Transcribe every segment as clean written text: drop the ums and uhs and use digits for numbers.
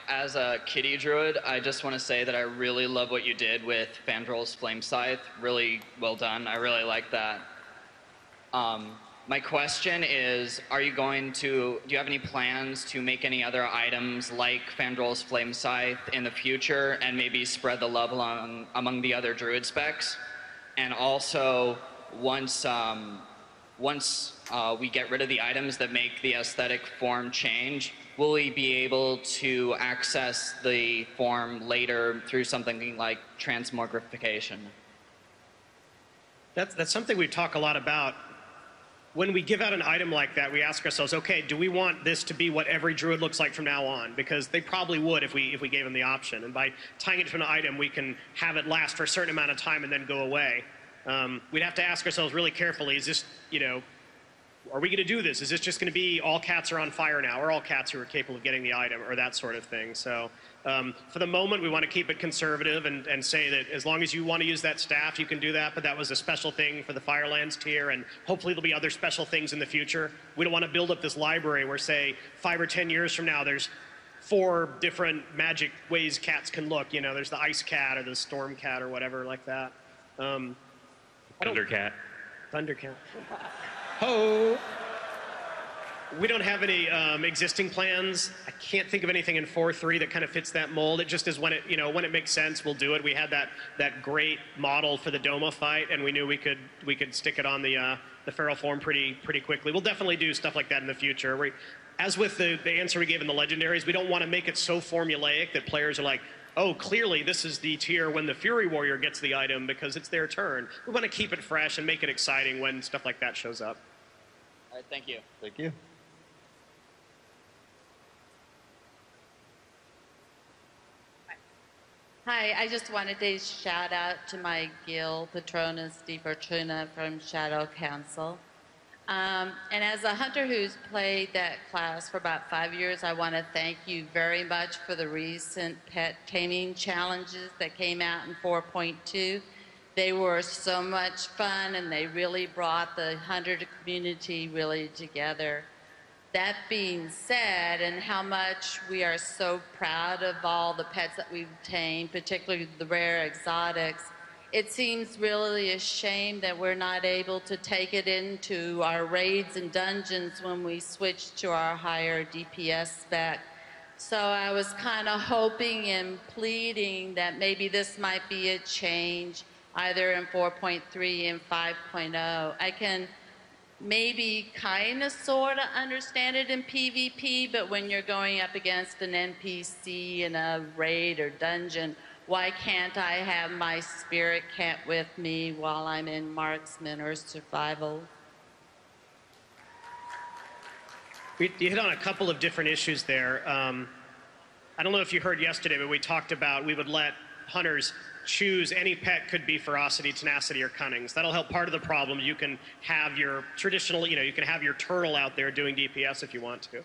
as a kitty druid, I just want to say that I really love what you did with Fandrel's Flame Scythe. Really well done. I really like that. My question is, do you have any plans to make any other items like Fandrel's Flame Scythe in the future and maybe spread the love among the other druid specs? And also, once we get rid of the items that make the aesthetic form change, will we be able to access the form later through something like transmogrification? That's something we talk a lot about. When we give out an item like that, we ask ourselves, okay, do we want this to be what every druid looks like from now on? Because they probably would if we gave them the option. And by tying it to an item, we can have it last for a certain amount of time and then go away. We'd have to ask ourselves really carefully, is this, are we going to do this? Is this just going to be all cats are on fire now, or all cats who are capable of getting the item, or that sort of thing? So for the moment, we want to keep it conservative and say that as long as you want to use that staff, you can do that, but that was a special thing for the Firelands tier, and hopefully there'll be other special things in the future. We don't want to build up this library where, say, 5 or 10 years from now, there's 4 different magic ways cats can look. There's the ice cat or the storm cat or whatever like that. Thundercat. Thundercat. Ho! We don't have any existing plans. I can't think of anything in 4.3 that kind of fits that mold. It just is when it makes sense, we'll do it. We had that great model for the Doma fight, and we knew we could stick it on the feral form pretty quickly. We'll definitely do stuff like that in the future. As with the answer we gave in the legendaries, we don't want to make it so formulaic that players are like, oh, clearly this is the tier when the Fury Warrior gets the item because it's their turn. We want to keep it fresh and make it exciting when stuff like that shows up. All right, thank you. Thank you. Hi, I just wanted to shout out to my guild, Patronus Di Fortuna from Shadow Council. And as a hunter who's played that class for about 5 years, I want to thank you very much for the recent pet taming challenges that came out in 4.2. They were so much fun, and they really brought the hunter community really together. That being said, and how much we are so proud of all the pets that we've tamed, particularly the rare exotics, it seems really a shame that we're not able to take it into our raids and dungeons when we switch to our higher DPS spec. So I was kind of hoping and pleading that maybe this might be a change either in 4.3 and 5.0. I can maybe kind of sort of understand it in PvP, but when you're going up against an NPC in a raid or dungeon, why can't I have my spirit cat with me while I'm in marksman or survival? You hit on a couple of different issues there. I don't know if you heard yesterday, but we talked about we would let hunters choose any pet, could be ferocity, tenacity, or cunning. So that'll help part of the problem. You can have your traditional, you can have your turtle out there doing DPS if you want to.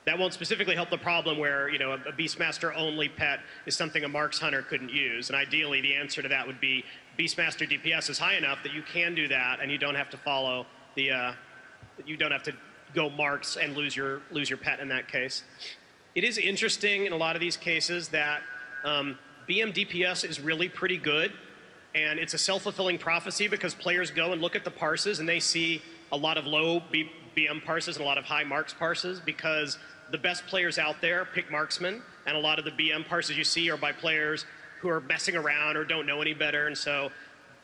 That won't specifically help the problem where, a Beastmaster only pet is something a Marks hunter couldn't use. And ideally, the answer to that would be Beastmaster DPS is high enough that you can do that, and you don't have to follow you don't have to go Marks and lose your pet in that case. It is interesting in a lot of these cases that BM DPS is really pretty good, and it's a self-fulfilling prophecy because players go and look at the parses and they see a lot of low BM parses and a lot of high Marks parses because the best players out there pick marksmen, and a lot of the BM parses you see are by players who are messing around or don't know any better, and so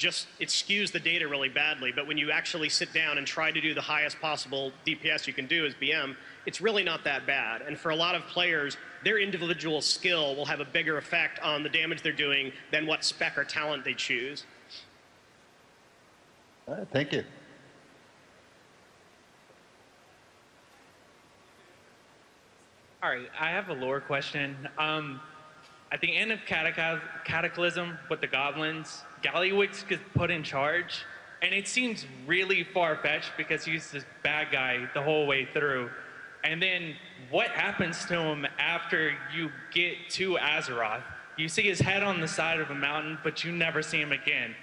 it skews the data really badly. But when you actually sit down and try to do the highest possible DPS you can do as BM, it's really not that bad. And for a lot of players, their individual skill will have a bigger effect on the damage they're doing than what spec or talent they choose. All right, thank you. All right, I have a lore question. At the end of Cataclysm with the goblins, Gallywix gets put in charge, and it seems really far-fetched because he's this bad guy the whole way through. And then what happens to him after you get to Azeroth? You see his head on the side of a mountain, but you never see him again.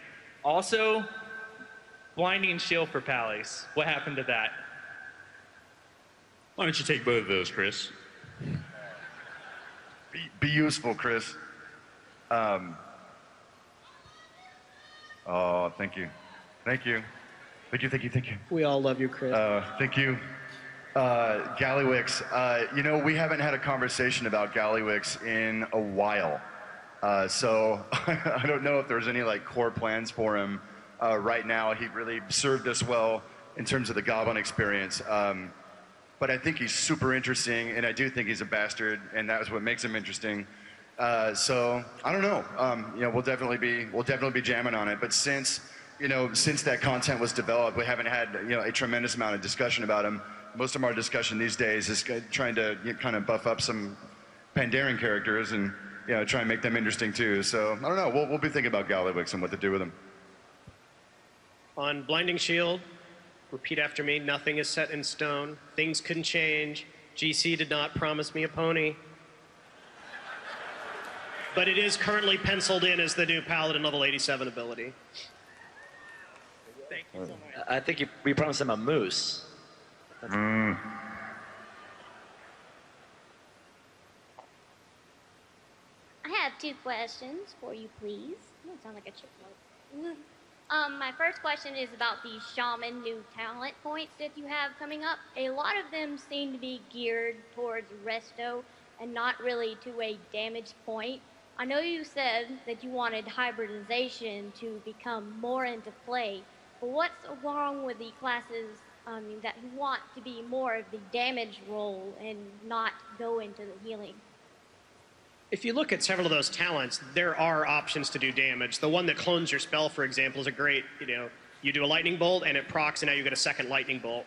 Also, Blinding Shield for Pallies. What happened to that? Why don't you take both of those, Chris? Be useful, Chris. Oh, thank you. Thank you. Thank you, thank you, thank you. We all love you, Chris. Thank you. Gallywix, you know, we haven't had a conversation about Gallywix in a while. So I don't know if there's any like core plans for him right now. He really served us well in terms of the Goblin experience. But I think he's super interesting, and I do think he's a bastard, and that is what makes him interesting. So I don't know. You know, we'll definitely be jamming on it. But since that content was developed, we haven't had a tremendous amount of discussion about him. Most of our discussion these days is trying to kind of buff up some Pandaren characters and try and make them interesting too. So I don't know. We'll be thinking about Gallywix and what to do with him. On Blinding Shield, repeat after me. Nothing is set in stone. Things can change. GC did not promise me a pony. But it is currently penciled in as the new Paladin level 87 ability. Thank you so much. I think we promised him a moose. I have 2 questions for you, please. You don't sound like a chipmunk. My first question is about the shaman new talent points that you have coming up. A lot of them seem to be geared towards resto and not really to a damage point. I know you said that you wanted hybridization to become more into play, but what's wrong with the classes that want to be more of the damage role and not go into the healing? If you look at several of those talents, there are options to do damage. The one that clones your spell, for example, is a great, you do a lightning bolt and it procs and now you get a second lightning bolt.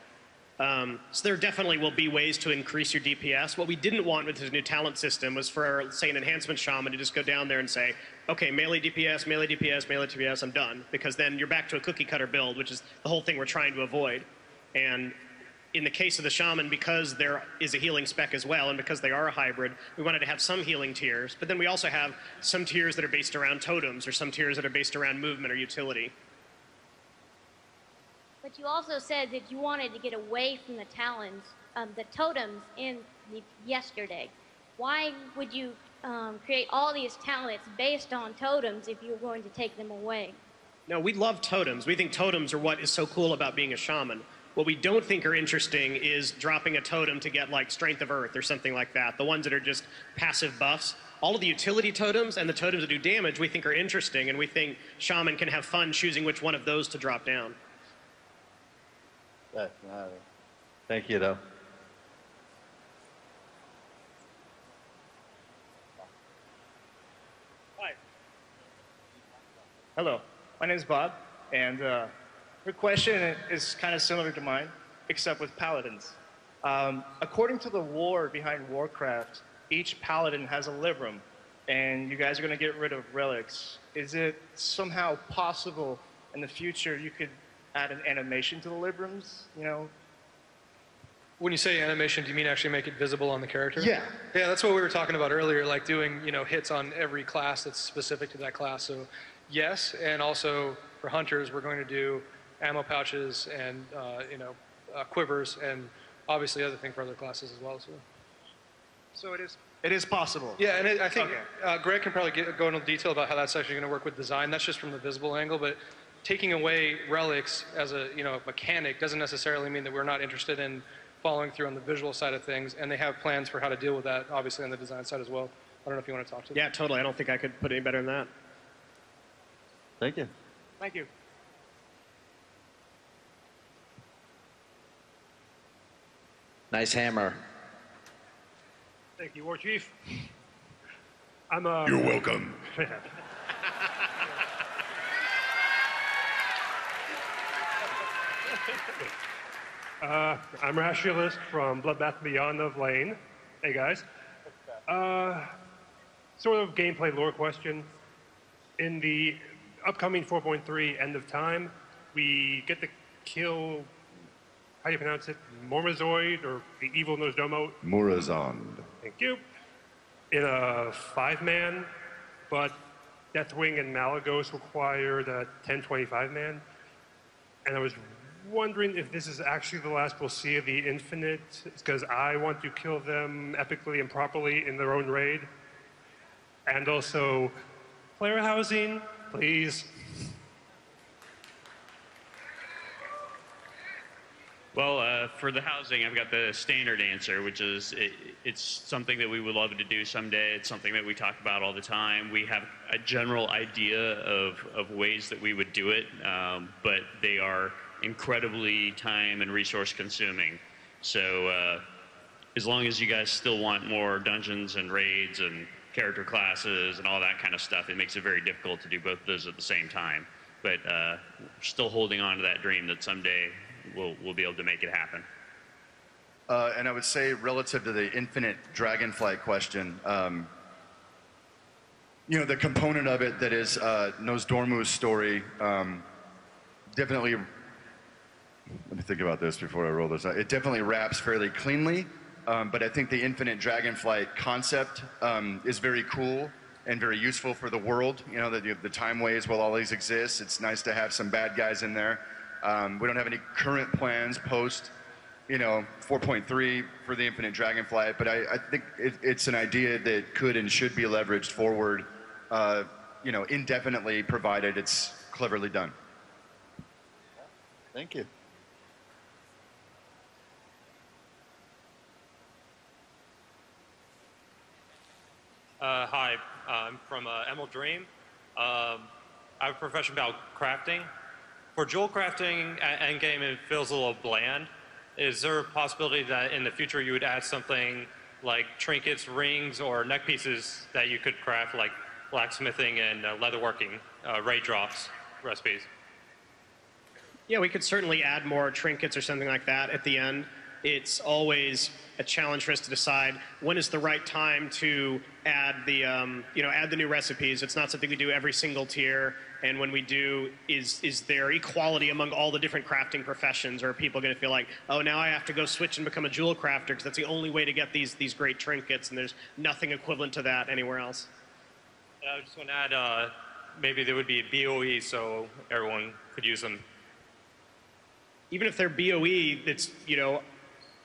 So there definitely will be ways to increase your DPS. What we didn't want with this new talent system was for, say, an enhancement shaman to just go down there and say, okay, melee DPS, melee DPS, melee DPS, I'm done. Because then you're back to a cookie cutter build, which is the whole thing we're trying to avoid. And in the case of the shaman, because there is a healing spec as well, and because they are a hybrid, we wanted to have some healing tiers. But then we also have some tiers that are based around totems, or some tiers that are based around movement or utility. But you also said that you wanted to get away from the talents, the totems yesterday. Why would you create all these talents based on totems if you were going to take them away? No, we love totems. We think totems are what is so cool about being a shaman. What we don't think are interesting is dropping a totem to get like Strength of Earth or something like that. The ones that are just passive buffs. All of the utility totems and the totems that do damage we think are interesting, and we think shaman can have fun choosing which one of those to drop down. Thank you, though. Hi. Hello. My name is Bob, and your question is kind of similar to mine, except with paladins. According to the lore behind Warcraft, each paladin has a librum, and you guys are going to get rid of relics. Is it somehow possible in the future you could add an animation to the librums, When you say animation, do you mean actually make it visible on the character? Yeah. Yeah, that's what we were talking about earlier, like doing, hits on every class that's specific to that class. So yes, and also for hunters, we're going to do ammo pouches and, quivers and obviously other things for other classes as well. So it is possible. Yeah, and I think Greg can probably go into detail about how that's actually going to work with design. That's just from the visible angle, but taking away relics as a mechanic doesn't necessarily mean that we're not interested in following through on the visual side of things, and they have plans for how to deal with that, obviously, on the design side as well. I don't know if you want to talk to them. Yeah, totally. I don't think I could put any better than that. Thank you. Thank you. Nice hammer. Thank you, War Chief. You're welcome. I'm Rationalist from Bloodbath Beyond of Lane. Hey, guys. Sort of gameplay lore question. In the upcoming 4.3 End of Time, we get to kill, how do you pronounce it? Mormazoid, or the evil Nosdomo? Murazond. Thank you. In a 5-man, but Deathwing and Malagos require the 10-25-man. And I was wondering if this is actually the last we'll see of the Infinite, because I want to kill them epically and properly in their own raid. And also, player housing, please. Well, for the housing, I've got the standard answer, which is it's something that we would love to do someday. It's something that we talk about all the time. We have a general idea of ways that we would do it, but they are incredibly time and resource consuming. So as long as you guys still want more dungeons and raids and character classes and all that kind of stuff, it makes it very difficult to do both of those at the same time. But we're still holding on to that dream that someday we'll be able to make it happen. And I would say, relative to the infinite dragonflight question, you know, the component of it that is Nosdormu's story, definitely, let me think about this before I roll this out. It definitely wraps fairly cleanly, but I think the infinite dragonflight concept is very cool and very useful for the world. You know, the time waves will always exist. It's nice to have some bad guys in there. We don't have any current plans post, you know, 4.3 for the infinite dragonflight, but I think it's an idea that could and should be leveraged forward, you know, indefinitely, provided it's cleverly done. Thank you. Hi, I'm from Emerald Dream. I have a profession about crafting. For jewel crafting at endgame, it feels a little bland. Is there a possibility that in the future you would add something like trinkets, rings, or neck pieces that you could craft, like blacksmithing and leatherworking, raid drops recipes? Yeah, we could certainly add more trinkets or something like that at the end. It's always a challenge for us to decide when is the right time to add the, add the new recipes. It's not something we do every single tier. And when we do, is there equality among all the different crafting professions? Or are people going to feel like, oh, now I have to go switch and become a jewel crafter because that's the only way to get these great trinkets, and there's nothing equivalent to that anywhere else? I just want to add, maybe there would be a BOE so everyone could use them. Even if they're BOE, it's,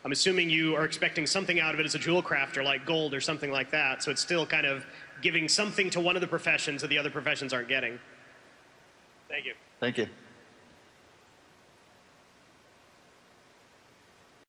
I'm assuming you are expecting something out of it as a jewel crafter, like gold or something like that. So it's still kind of giving something to one of the professions that the other professions aren't getting. Thank you. Thank you.